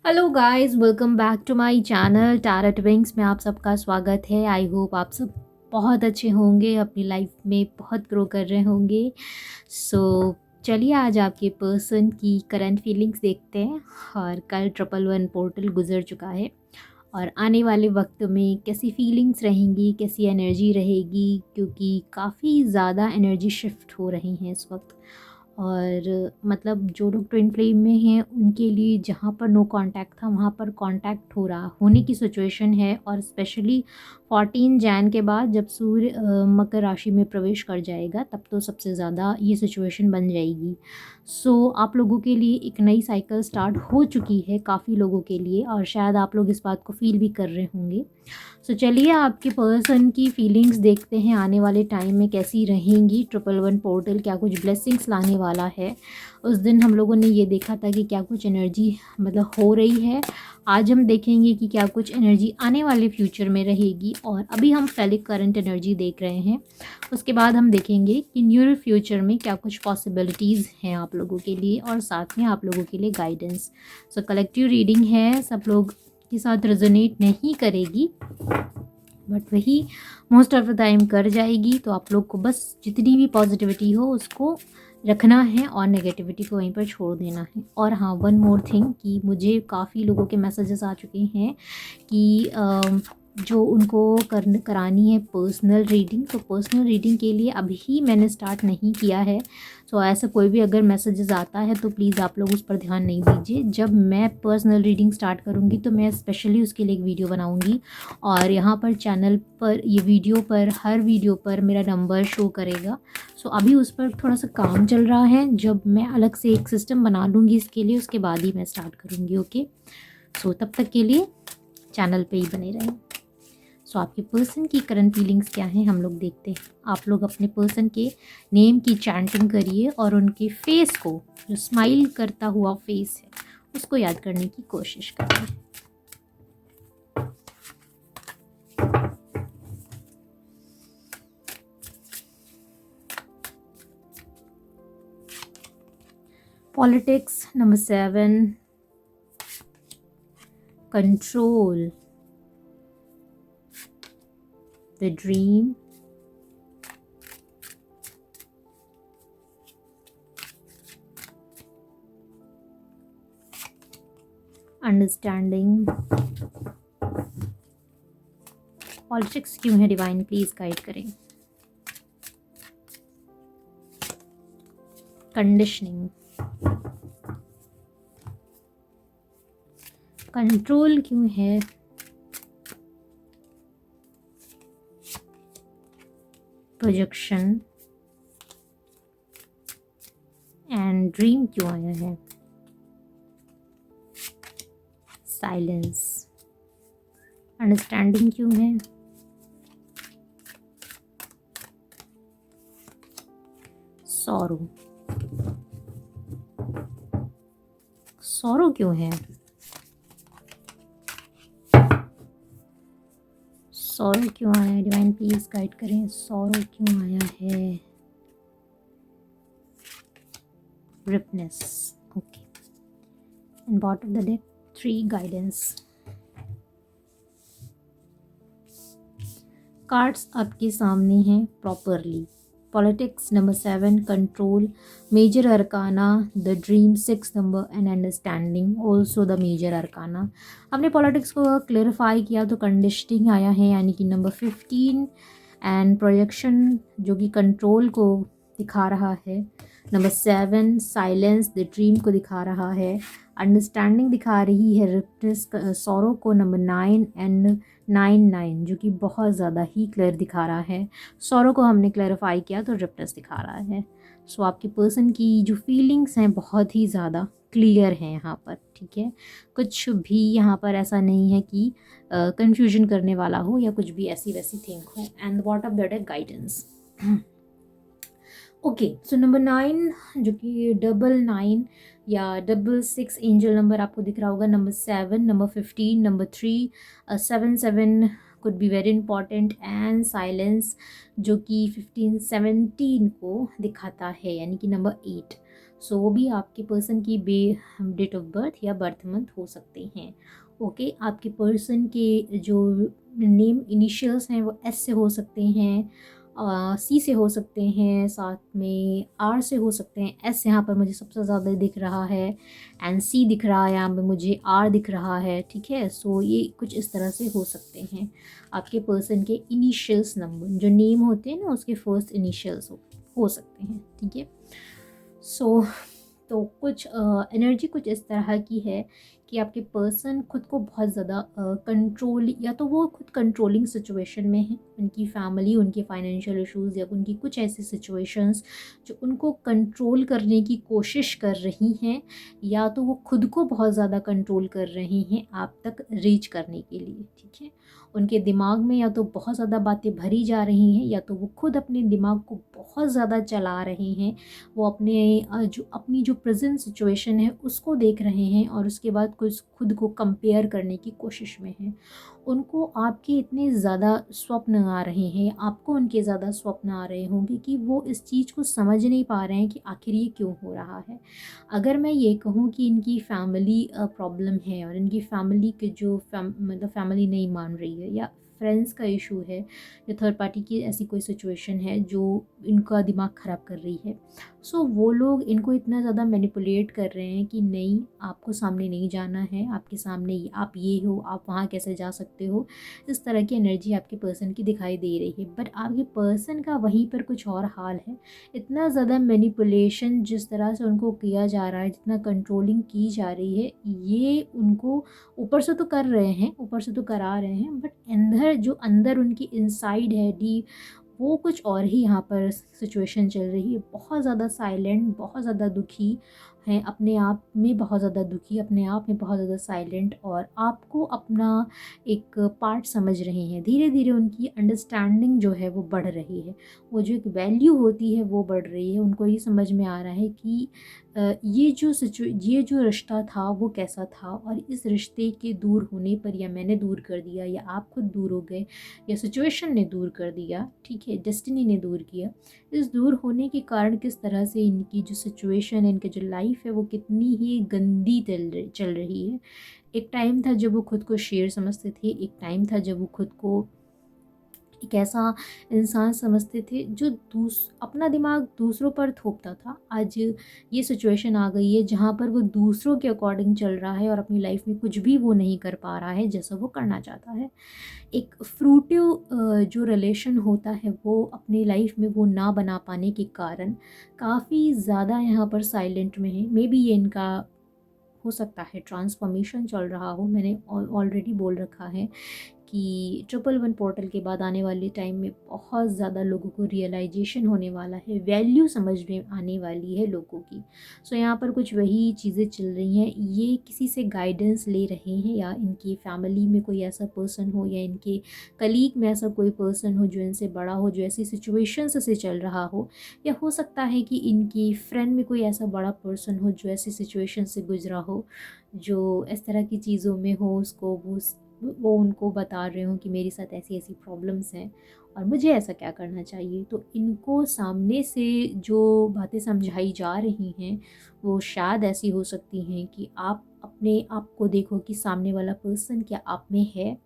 Hello guys, welcome back to my channel tarot wings में आप सबका स्वागत है। आई होप आप सब बहुत अच्छे होंगे, अपनी लाइफ में बहुत ग्रो कर रहे होंगे। चलिए आज आपके पर्सन की करंट फीलिंग्स देखते हैं। और कल 111 पोर्टल गुजर चुका है और आने वाले वक्त में कैसी फीलिंग्स रहेंगी, कैसी एनर्जी रहेगी, क्योंकि काफ़ी ज़्यादा एनर्जी शिफ्ट हो रही हैं इस वक्त। और मतलब जो लोग ट्विन फ्लेम में हैं उनके लिए जहाँ पर नो कांटेक्ट था वहाँ पर कांटेक्ट हो रहा होने की सिचुएशन है। और स्पेशली 14 जैन के बाद जब सूर्य मकर राशि में प्रवेश कर जाएगा तब तो सबसे ज़्यादा ये सिचुएशन बन जाएगी। आप लोगों के लिए एक नई साइकिल स्टार्ट हो चुकी है काफ़ी लोगों के लिए, और शायद आप लोग इस बात को फील भी कर रहे होंगे। चलिए आपके पर्सन की फीलिंग्स देखते हैं आने वाले टाइम में कैसी रहेंगी। 111 पोर्टल क्या कुछ ब्लेसिंग्स लाने वाला है। उस दिन हम लोगों ने ये देखा था कि क्या कुछ एनर्जी मतलब हो रही है। आज हम देखेंगे कि क्या कुछ एनर्जी आने वाले फ्यूचर में रहेगी। और अभी हम पहले करंट एनर्जी देख रहे हैं, उसके बाद हम देखेंगे कि न्यूर फ्यूचर में क्या कुछ पॉसिबिलिटीज़ हैं आप लोगों के लिए, और साथ में आप लोगों के लिए गाइडेंस। कलेक्टिव रीडिंग है, सब लोग के साथ रेजोनेट नहीं करेगी, बट वही मोस्ट ऑफ द टाइम कर जाएगी। तो आप लोग को बस जितनी भी पॉजिटिविटी हो उसको रखना है और नेगेटिविटी को वहीं पर छोड़ देना है। और हाँ, वन मोर थिंग कि मुझे काफ़ी लोगों के मैसेजेस आ चुके हैं कि जो उनको करानी है पर्सनल रीडिंग। तो पर्सनल रीडिंग के लिए अभी मैंने स्टार्ट नहीं किया है। ऐसा कोई भी अगर मैसेजेस आता है तो प्लीज़ आप लोग उस पर ध्यान नहीं दीजिए। जब मैं पर्सनल रीडिंग स्टार्ट करूँगी तो मैं स्पेशली उसके लिए एक वीडियो बनाऊँगी, और यहाँ पर चैनल पर ये वीडियो पर हर वीडियो पर मेरा नंबर शो करेगा। अभी उस पर थोड़ा सा काम चल रहा है। जब मैं अलग से एक सिस्टम बना लूँगी इसके लिए, उसके बाद ही मैं स्टार्ट करूँगी। ओके, तब तक के लिए चैनल पे ही बने रहें। आपके पर्सन की करंट फीलिंग्स क्या हैं हम लोग देखते हैं। आप लोग अपने पर्सन के नेम की चैंटिंग करिए और उनके फेस को, जो स्माइल करता हुआ फेस है, उसको याद करने की कोशिश करिए। Politics number 7, control, the dream, understanding. Politics क्यों है डिवाइन, प्लीज गाइड करें। कंडीशनिंग, कंट्रोल क्यों है। प्रोजेक्शन एंड ड्रीम क्यों आया है। साइलेंस, अंडरस्टैंडिंग क्यों है। सॉरो, सॉरो क्यों है। सॉरो क्यों आया है, डिवाइन प्लीज गाइड करें। सॉरो क्यों आया है। Ripeness, okay. And bottom of the deck 3 guidance. Cards आपके सामने हैं properly. Politics number 7, control, major arcana, the dream 6 number, and understanding also the major arcana. हमने पॉलिटिक्स को क्लेरिफाई किया तो कंडीशनिंग आया है, यानी कि नंबर 15, एंड प्रोजेक्शन जो कि कंट्रोल को दिखा रहा है। नंबर 7 साइलेंस द ड्रीम को दिखा रहा है। अंडरस्टैंडिंग दिखा रही है रिप्रेस सॉरो को। नंबर 9 एंड 9 जो कि बहुत ज़्यादा ही क्लियर दिखा रहा है। सॉरो को हमने क्लैरिफाई किया तो रिप्रेस दिखा रहा है। आपके पर्सन की जो फीलिंग्स हैं बहुत ही ज़्यादा क्लियर हैं यहाँ पर, ठीक है। कुछ भी यहाँ पर ऐसा नहीं है कि कंफ्यूजन करने वाला हो या कुछ भी ऐसी वैसी थिंग हो। एंड व्हाट ऑफ दैट है गाइडेंस। ओके, नंबर 9 जो कि 99 या 66 एंजल नंबर आपको दिख रहा होगा। Number 7, number 15, number 3, 7 could be very important. And silence जो कि 15 17 को दिखाता है, यानी कि नंबर 8। सो वो भी आपके पर्सन की डेट ऑफ बर्थ या बर्थ मंथ हो सकते हैं। ओके, आपके पर्सन के जो नेम इनिशियल्स हैं वो एस से हो सकते हैं, सी से हो सकते हैं, साथ में आर से हो सकते हैं। एस यहाँ पर मुझे सबसे ज़्यादा दिख रहा है, एंड सी दिख रहा है, यहाँ पे मुझे आर दिख रहा है। ठीक है, सो ये कुछ इस तरह से हो सकते हैं आपके पर्सन के इनिशियल्स नंबर, जो नेम होते हैं ना उसके फर्स्ट इनिशियल्स हो सकते हैं। ठीक है, सो तो कुछ एनर्जी कुछ इस तरह की है कि आपके पर्सन खुद को बहुत ज़्यादा कंट्रोल, या तो वो खुद कंट्रोलिंग सिचुएशन में है, उनकी फैमिली, उनके फाइनेंशियल इश्यूज़ या उनकी कुछ ऐसी सिचुएशंस जो उनको कंट्रोल करने की कोशिश कर रही हैं, या तो वो खुद को बहुत ज़्यादा कंट्रोल कर रहे हैं आप तक रीच करने के लिए। ठीक है, उनके दिमाग में या तो बहुत ज़्यादा बातें भरी जा रही हैं, या तो वो खुद अपने दिमाग को बहुत ज़्यादा चला रहे हैं। वो अपनी जो प्रेजेंट सिचुएशन है उसको देख रहे हैं, और उसके बाद कुछ खुद को कंपेयर करने की कोशिश में हैं। उनको आपके इतने ज़्यादा स्वप्न आ रहे हैं, आपको उनके ज़्यादा स्वप्न आ रहे होंगे कि वो इस चीज़ को समझ नहीं पा रहे हैं कि आखिर ये क्यों हो रहा है। अगर मैं ये कहूँ कि इनकी फैमिली प्रॉब्लम है, और इनकी फैमिली के जो मतलब फैमिली नहीं मान रही है, या फ्रेंड्स का इशू है, या थर्ड पार्टी की ऐसी कोई सिचुएशन है जो इनका दिमाग ख़राब कर रही है, सो वो लोग इनको इतना ज़्यादा मैनिपुलेट कर रहे हैं कि नहीं, आपको सामने नहीं जाना है, आपके सामने आप ये हो, आप वहाँ कैसे जा सकते हो। इस तरह की एनर्जी आपके पर्सन की दिखाई दे रही है, बट आपके पर्सन का वहीं पर कुछ और हाल है। इतना ज़्यादा मैनिपुलेशन जिस तरह से उनको किया जा रहा है, जितना कंट्रोलिंग की जा रही है, ये उनको ऊपर से तो कर रहे हैं, ऊपर से तो करा रहे हैं, बट अंदर उनकी इनसाइड है डीप, वो कुछ और ही यहाँ पर सिचुएशन चल रही है। बहुत ज़्यादा साइलेंट, बहुत ज़्यादा दुखी हैं, अपने आप में बहुत ज़्यादा दुखी, अपने आप में बहुत ज़्यादा साइलेंट, और आपको अपना एक पार्ट समझ रहे हैं। धीरे धीरे उनकी अंडरस्टैंडिंग जो है वो बढ़ रही है, वो जो एक वैल्यू होती है वो बढ़ रही है। उनको ये समझ में आ रहा है कि ये जो रिश्ता था वो कैसा था, और इस रिश्ते के दूर होने पर, या मैंने दूर कर दिया, या आप खुद दूर हो गए, या सिचुएशन ने दूर कर दिया, ठीक है, डेस्टिनी ने दूर किया, इस दूर होने के कारण किस तरह से इनकी जो सिचुएशन है, इनकी जो लाइफ है वो कितनी ही गंदी चल रही है। एक टाइम था जब वो खुद को शेर समझते थे, एक टाइम था जब वो खुद को एक ऐसा इंसान समझते थे जो अपना दिमाग दूसरों पर थोपता था। आज ये सिचुएशन आ गई है जहाँ पर वो दूसरों के अकॉर्डिंग चल रहा है, और अपनी लाइफ में कुछ भी वो नहीं कर पा रहा है जैसा वो करना चाहता है। एक फ्रूटिव जो रिलेशन होता है वो अपनी लाइफ में वो ना बना पाने के कारण काफ़ी ज़्यादा यहाँ पर साइलेंट में है। मे बी ये इनका हो सकता है ट्रांसफॉर्मेशन चल रहा हो। मैंने ऑलरेडी बोल रखा है कि 111 पोर्टल के बाद आने वाले टाइम में बहुत ज़्यादा लोगों को रियलाइजेशन होने वाला है, वैल्यू समझ में आने वाली है लोगों की। सो यहाँ पर कुछ वही चीज़ें चल रही हैं। ये किसी से गाइडेंस ले रहे हैं, या इनकी फैमिली में कोई ऐसा पर्सन हो, या इनके कलीग में ऐसा कोई पर्सन हो जो इनसे बड़ा हो, जो ऐसी सिचुएशंस से चल रहा हो, या हो सकता है कि इनकी फ्रेंड में कोई ऐसा बड़ा पर्सन हो जो ऐसी सिचुएशन से गुजरा हो, जो इस तरह की चीज़ों में हो, उसको वो उनको बता रहे हो कि मेरे साथ ऐसी ऐसी प्रॉब्लम्स हैं और मुझे ऐसा क्या करना चाहिए। तो इनको सामने से जो बातें समझाई जा रही हैं वो शायद ऐसी हो सकती हैं कि आप अपने आप को देखो कि सामने वाला पर्सन क्या आप में है।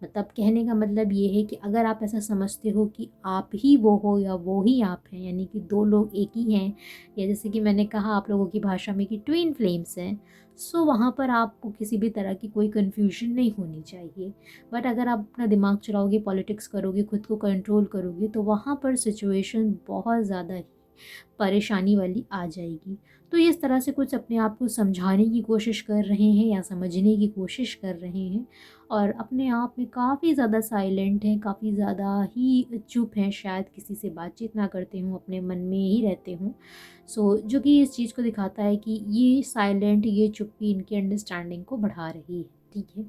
मतलब कहने का मतलब ये है कि अगर आप ऐसा समझते हो कि आप ही वो हो या वो ही आप हैं, यानी कि दो लोग एक ही हैं, या जैसे कि मैंने कहा आप लोगों की भाषा में कि ट्विन फ्लेम्स हैं, सो वहाँ पर आपको किसी भी तरह की कोई कन्फ्यूजन नहीं होनी चाहिए। बट अगर आप अपना दिमाग चलाओगे, पॉलिटिक्स करोगे, खुद को कंट्रोल करोगे, तो वहाँ पर सिचुएशन बहुत ज़्यादा ही परेशानी वाली आ जाएगी। तो इस तरह से कुछ अपने आप को समझाने की कोशिश कर रहे हैं या समझने की कोशिश कर रहे हैं, और अपने आप में काफ़ी ज़्यादा साइलेंट हैं, काफ़ी ज़्यादा ही चुप हैं, शायद किसी से बातचीत ना करते हों, अपने मन में ही रहते हों। सो जो कि इस चीज़ को दिखाता है कि ये साइलेंट, ये चुप्पी इनकी अंडरस्टैंडिंग को बढ़ा रही है। ठीक है,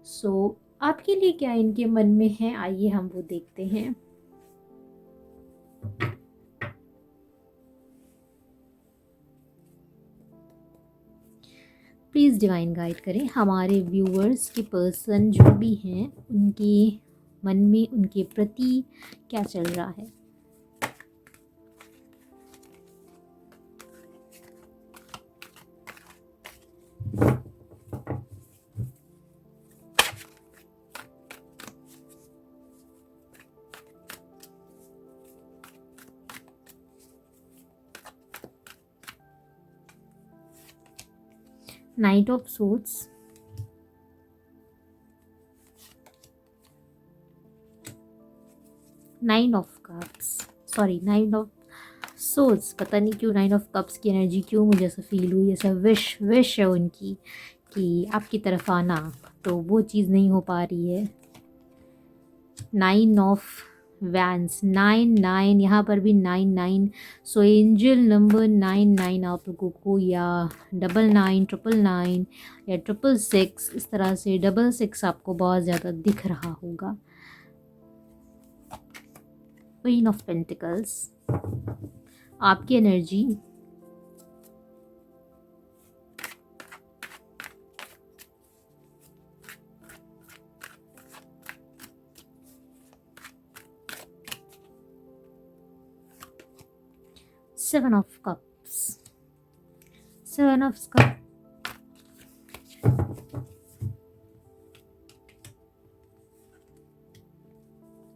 सो आपके लिए क्या इनके मन में है, आइए हम वो देखते हैं। प्लीज़ डिवाइन गाइड करें हमारे व्यूअर्स के पर्सन जो भी हैं, उनके मन में उनके प्रति क्या चल रहा है। Night of swords, nine of cups, sorry nine of swords. पता नहीं क्यों नाइन ऑफ कप्स की एनर्जी क्यों मुझे ऐसा फील हुई, ऐसा विश है उनकी कि आपकी तरफ आना, तो वो चीज़ नहीं हो पा रही है। Nine of vents, nine nine, यहाँ पर भी नाइन नाइन। सो एंजल नंबर नाइन नाइन आप लोगों को, या डबल नाइन, ट्रिपल नाइन, या ट्रिपल सिक्स, इस तरह से डबल सिक्स आपको बहुत ज़्यादा दिख रहा होगा। क्वीन ऑफ पेंटिकल्स, आपकी energy seven of cups, seven of cup,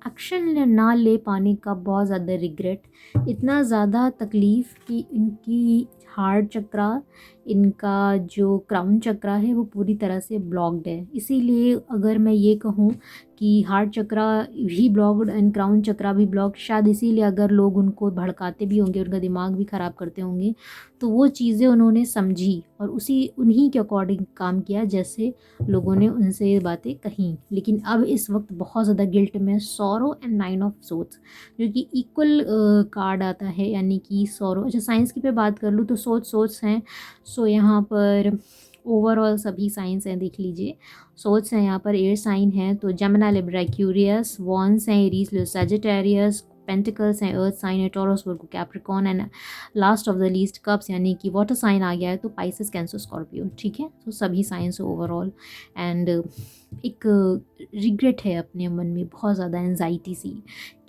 action ना ले पाने का बहुत ज़्यादा रिग्रेट, इतना ज़्यादा तकलीफ़ कि इनकी हार्ट चक्रा, इनका जो क्राउन चक्रा है वो पूरी तरह से ब्लॉक्ड है। इसीलिए अगर मैं ये कहूँ कि हार्ट चक्रा भी ब्लॉक्ड एंड क्राउन चक्रा भी ब्लॉक्ड, शायद इसीलिए अगर लोग उनको भड़काते भी होंगे, उनका दिमाग भी ख़राब करते होंगे, तो वो चीज़ें उन्होंने समझी और उन्हीं के अकॉर्डिंग काम किया जैसे लोगों ने उनसे ये बातें कहीं। लेकिन अब इस वक्त बहुत ज़्यादा गिल्ट में, sorrow and nine of swords जो कि इक्वल कार्ड आता है, यानी कि सॉरो। अच्छा, साइंस की पे बात कर लूँ तो सोर्ड्स हैं। सो यहाँ पर ओवरऑल सभी साइंस हैं, देख लीजिए। सोर्ड्स हैं यहाँ पर, एयर साइन है तो जेमिनी, लिब्रा, एक्वेरियस, वॉन्स हैं एरीज, लियो, सजिटेरियस, पेंटिकल्स हैं अर्थ साइन है, taurus, Virgo, Capricorn, and last of the least cups यानी कि वाटर साइन आ गया है तो पाइसेस, कैंसर, स्कॉर्पियो। ठीक है, तो सभी साइंस ओवरऑल। एंड एक रिग्रेट है अपने मन में, बहुत ज़्यादा एंजाइटी सी,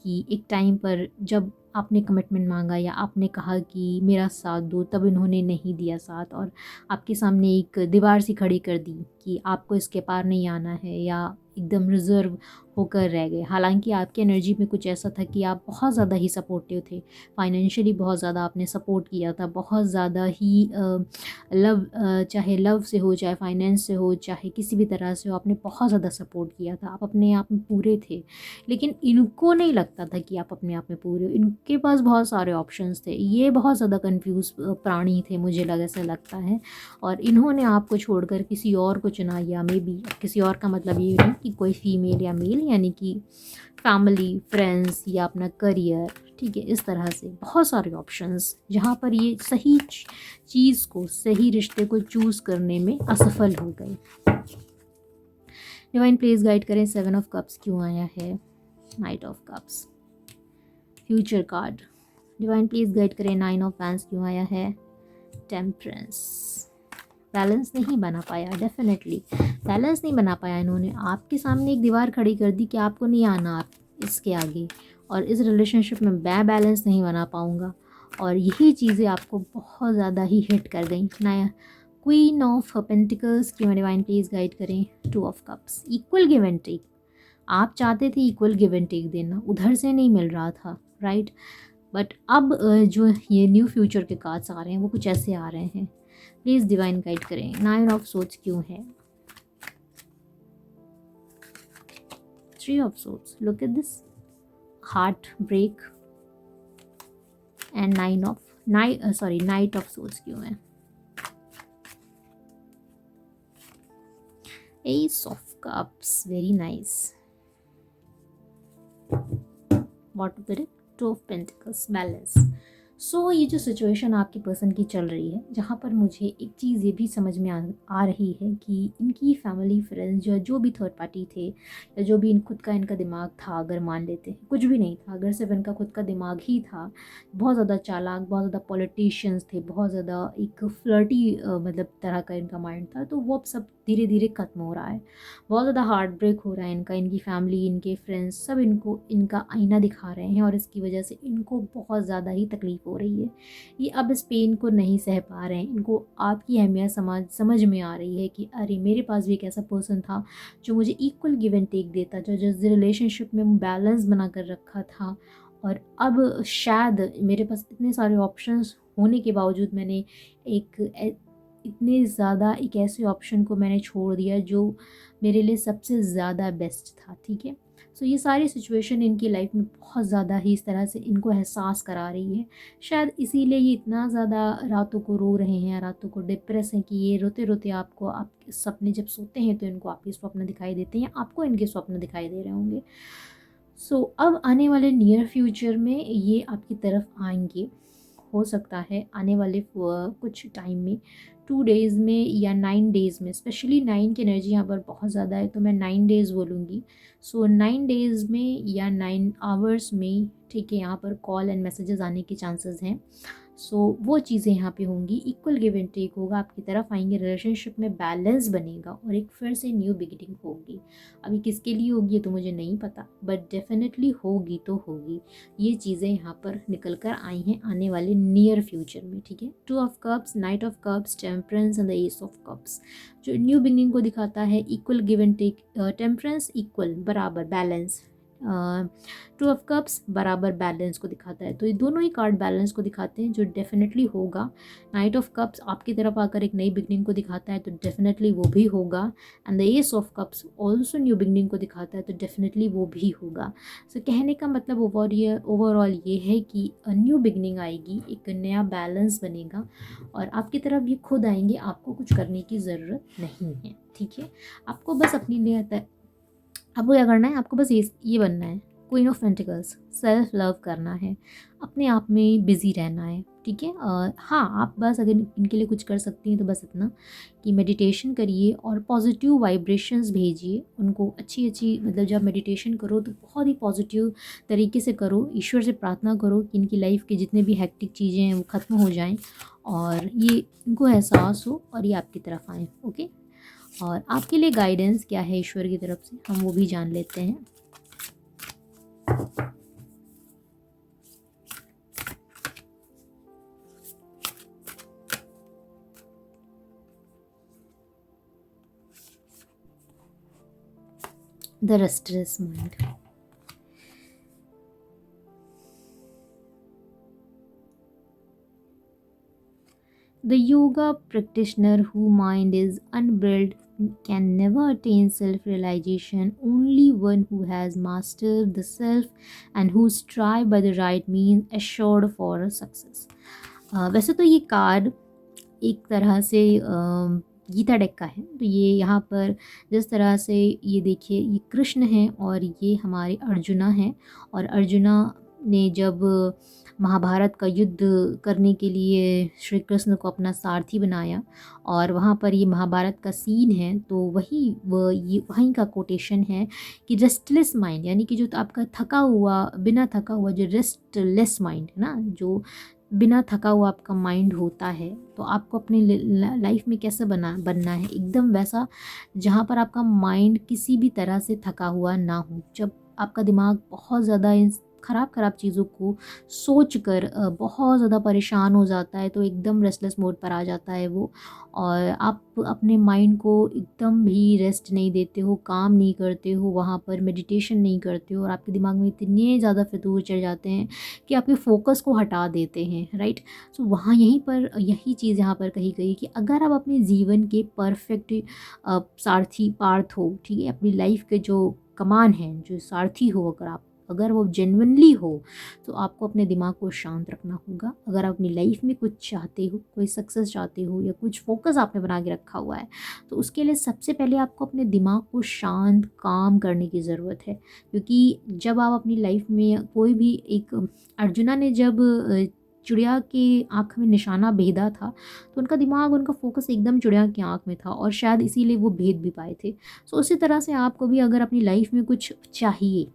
कि एक टाइम पर जब आपने कमिटमेंट मांगा या आपने कहा कि मेरा साथ दो, तब इन्होंने नहीं दिया साथ और आपके सामने एक दीवार सी खड़ी कर दी कि आपको इसके पार नहीं आना है, या एकदम रिज़र्व होकर रह गए। हालांकि आपकी एनर्जी में कुछ ऐसा था कि आप बहुत ज़्यादा ही सपोर्टिव थे, फाइनेंशियली बहुत ज़्यादा आपने सपोर्ट किया था, बहुत ज़्यादा ही लव, चाहे लव से हो, चाहे फाइनेंस से हो, चाहे किसी भी तरह से हो, आपने बहुत ज़्यादा सपोर्ट किया था, आप अपने आप में पूरे थे। लेकिन इनको नहीं लगता था कि आप अपने आप में पूरे हो, इनके पास बहुत सारे ऑप्शंस थे, ये बहुत ज़्यादा कंफ्यूज प्राणी थे, मुझे ऐसा लगता है। और इन्होंने आपको छोड़कर किसी और को चुना, या मे बी किसी और का मतलब ये नहीं कि कोई फीमेल या मेल, यानी कि फैमिली, फ्रेंड्स या अपना करियर। ठीक है, इस तरह से बहुत सारे ऑप्शंस जहाँ पर ये सही चीज़ को, सही रिश्ते को चूज़ करने में असफल हो गए। डिवाइन प्लीज गाइड करें, सेवन ऑफ कप्स क्यों आया है, night of cups, future card. Divine please guide करें, नाइन ऑफ वैंस क्यों आया है, टेम्परेंस। बैलेंस नहीं बना पाया, डेफिनेटली बैलेंस नहीं बना पाया इन्होंने, आपके सामने एक दीवार खड़ी कर दी कि आपको नहीं आना आप इसके आगे, और इस रिलेशनशिप में मैं बैलेंस नहीं बना पाऊँगा। और यही चीज़ें आपको बहुत ज़्यादा ही हिट कर गई। नया क्वीन ऑफ पेंटिकल्स की डिवाइन प्लीज गाइड करें, two of cups, equal give and take. आप चाहते थे इक्वल गिव एंड टेक देना, उधर से नहीं मिल रहा था, राइट। बट अब जो ये न्यू फ्यूचर के कार्ड्स आ रहे हैं वो कुछ ऐसे आ रहे हैं। प्लीज़ डिवाइन गाइड करें, नाइन ऑफ सोर्ड्स क्यों है, three of swords, look at this, heart break, and knight of swords क्यों है, ace of cups, very nice, what to correct, two of pentacles, balance. So ये जो situation आपकी person की चल रही है, जहाँ पर मुझे एक चीज़ ये भी समझ में आ रही है कि इनकी फैमिली, फ्रेंड्स, जो भी थर्ड पार्टी थे, या जो भी खुद का इनका दिमाग था, अगर मान लेते हैं कुछ भी नहीं था, अगर सिर्फ इनका खुद का दिमाग ही था, बहुत ज़्यादा चालाक, बहुत ज़्यादा पॉलिटिशियंस थे, बहुत ज़्यादा एक फ्लर्टी मतलब तरह का इनका माइंड था, तो वो अब सब धीरे धीरे ख़त्म हो रहा है। बहुत ज़्यादा हार्ट ब्रेक हो रहा है इनका, इनकी फैमिली, इनके फ्रेंड्स सब इनको इनका आईना दिखा रहे हैं, और इसकी वजह से इनको बहुत ज़्यादा ही तकलीफ़ हो रही है। ये अब इस पेन को नहीं सह पा रहे हैं, इनको आपकी अहमियत समझ में आ रही है कि अरे मेरे पास भी एक ऐसा पर्सन था जो मुझे इक्वल गिव एंड टेक देता, जो जिस रिलेशनशिप में बैलेंस बना कर रखा था, और अब शायद मेरे पास इतने सारे ऑप्शंस होने के बावजूद मैंने एक इतने ज़्यादा एक ऐसे ऑप्शन को मैंने छोड़ दिया जो मेरे लिए सबसे ज़्यादा बेस्ट था, ठीक है। सो ये सारी सिचुएशन इनकी लाइफ में बहुत ज़्यादा ही इस तरह से इनको एहसास करा रही है। शायद इसीलिए ये इतना ज़्यादा रातों को रो रहे हैं, रातों को डिप्रेस हैं कि ये रोते रोते आपको आप सपने जब सोते हैं तो इनको आपके स्वप्न दिखाई देते हैं, या आपको इनके स्वप्न दिखाई दे रहे होंगे। सो अब आने वाले नियर फ्यूचर में ये आपकी तरफ आएंगे। हो सकता है आने वाले कुछ टाइम में 2 डेज़ में या 9 डेज़ में, स्पेशली 9 की एनर्जी यहाँ पर बहुत ज़्यादा है तो मैं 9 डेज़ बोलूँगी। सो 9 डेज़ में या 9 आवर्स में, ठीक है, यहाँ पर कॉल एंड मैसेजेस आने के चांसेस हैं। सो वो चीज़ें यहाँ पे होंगी, इक्वल गिव एंड टेक होगा, आपकी तरफ आएंगे, रिलेशनशिप में बैलेंस बनेगा और एक फिर से न्यू बिगिनिंग होगी। अभी किसके लिए होगी ये तो मुझे नहीं पता, बट डेफिनेटली होगी तो होगी। ये चीज़ें यहाँ पर निकल कर आई हैं आने वाले नियर फ्यूचर में, ठीक है। 2 of cups, knight of cups, temperance and the ace of cups जो न्यू बिगिनिंग को दिखाता है, equal give and take, temperance equal बराबर बैलेंस, 2 ऑफ कप्स बराबर बैलेंस को दिखाता है। तो ये दोनों ही कार्ड बैलेंस को दिखाते हैं जो डेफिनेटली होगा। नाइट ऑफ कप्स आपकी तरफ आकर एक नई बिगनिंग को दिखाता है तो डेफिनेटली वो भी होगा। And the ace of cups also new beginning को दिखाता है तो डेफिनेटली वो भी होगा। सो कहने का मतलब ओवरऑल ये है कि न्यू बिगनिंग आएगी, एक नया बैलेंस बनेगा और आपकी तरफ ये खुद आएंगे, आपको कुछ करने की ज़रूरत नहीं है, ठीक है। आपको बस अपनी नियत, आपको क्या करना है, आपको बस ये बनना है, queen of pentacles, self love करना है, अपने आप में बिज़ी रहना है, ठीक है। हाँ, आप बस अगर इनके लिए कुछ कर सकती हैं तो बस इतना कि मेडिटेशन करिए और पॉजिटिव वाइब्रेशंस भेजिए उनको, अच्छी अच्छी, मतलब जब मेडिटेशन करो तो बहुत ही पॉजिटिव तरीके से करो, ईश्वर से प्रार्थना करो कि इनकी लाइफ के जितने भी हेक्टिक चीज़ें हैं वो ख़त्म हो जाएं और ये इनको एहसास हो और ये आपकी तरफ आएँ, ओके। और आपके लिए गाइडेंस क्या है ईश्वर की तरफ से, हम वो भी जान लेते हैं। The restless mind, the yoga practitioner whose mind is unbridled can never attain self-realization. Only one who has mastered the self and who strive by the right means assured for a success. वैसे तो ये card एक तरह से Gita deck का है, तो ये यहाँ पर जिस तरह से ये देखिए, ये कृष्ण हैं और ये हमारे अर्जुना हैं, और अर्जुना ने जब महाभारत का युद्ध करने के लिए श्री कृष्ण को अपना सारथी बनाया और वहाँ पर ये महाभारत का सीन है, तो ये वहीं का कोटेशन है कि रेस्टलेस माइंड, यानी कि जो तो आपका थका हुआ, बिना थका हुआ, जो रेस्टलेस माइंड है ना, जो बिना थका हुआ आपका माइंड होता है, तो आपको अपनी लाइफ में कैसे बनना है, एकदम वैसा जहाँ पर आपका माइंड किसी भी तरह से थका हुआ ना हो। जब आपका दिमाग बहुत ज़्यादा इन ख़राब चीज़ों को सोच कर बहुत ज़्यादा परेशान हो जाता है तो एकदम रेस्टलेस मोड पर आ जाता है वो, और आप अपने माइंड को एकदम भी रेस्ट नहीं देते हो, काम नहीं करते हो, वहाँ पर मेडिटेशन नहीं करते हो और आपके दिमाग में इतने ज़्यादा फितूर चढ़ जाते हैं कि आपके फोकस को हटा देते हैं, राइट। सो वहाँ यहीं पर यही चीज़ यहाँ पर कही गई कि अगर आप अपने जीवन के परफेक्ट सारथी पार्थ हो, ठीक है, अपनी लाइफ के जो कमान हैं, जो सारथी हो, अगर वो जेन्युइनली हो तो आपको अपने दिमाग को शांत रखना होगा। अगर आप अपनी लाइफ में कुछ चाहते हो, कोई सक्सेस चाहते हो या कुछ फोकस आपने बना के रखा हुआ है, तो उसके लिए सबसे पहले आपको अपने दिमाग को शांत काम करने की ज़रूरत है। क्योंकि जब आप अपनी लाइफ में कोई भी एक, अर्जुना ने जब चिड़िया की आँख में निशाना भेदा था तो उनका दिमाग, उनका फोकस एकदम चिड़िया की आँख में था और शायद इसीलिए वो भेद भी पाए थे। सो उसी तरह से आपको भी अगर अपनी लाइफ में कुछ चाहिए,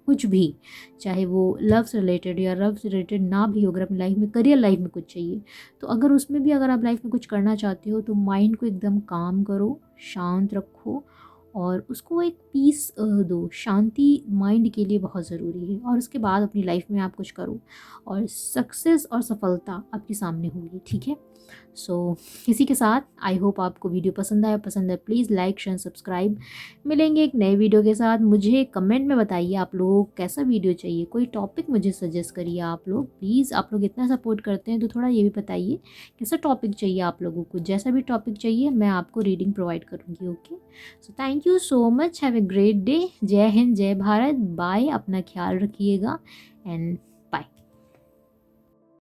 कुछ भी, चाहे वो लव से रिलेटेड या लव से रिलेटेड ना भी हो, अगर अपनी लाइफ में, करियर लाइफ में कुछ चाहिए, तो अगर उसमें भी अगर आप लाइफ में कुछ करना चाहते हो तो माइंड को एकदम काम करो, शांत रखो और उसको एक पीस दो। शांति माइंड के लिए बहुत ज़रूरी है, और उसके बाद अपनी लाइफ में आप कुछ करो और सक्सेस और सफलता आपके सामने होगी। ठीक है। सो इसी के साथ आई होप आपको वीडियो पसंद है प्लीज़ लाइक शेयर सब्सक्राइब। मिलेंगे एक नए वीडियो के साथ। मुझे कमेंट में बताइए आप लोग कैसा वीडियो चाहिए, कोई टॉपिक मुझे सजेस्ट करिए आप लोग प्लीज़। आप लोग इतना सपोर्ट करते हैं तो थोड़ा ये भी बताइए कैसा टॉपिक चाहिए आप लोगों को। जैसा भी टॉपिक चाहिए मैं आपको रीडिंग प्रोवाइड करूँगी। Okay, so thank you so much, have a great day. जय हिंद, जय भारत, बाय। अपना ख्याल रखिएगा एंड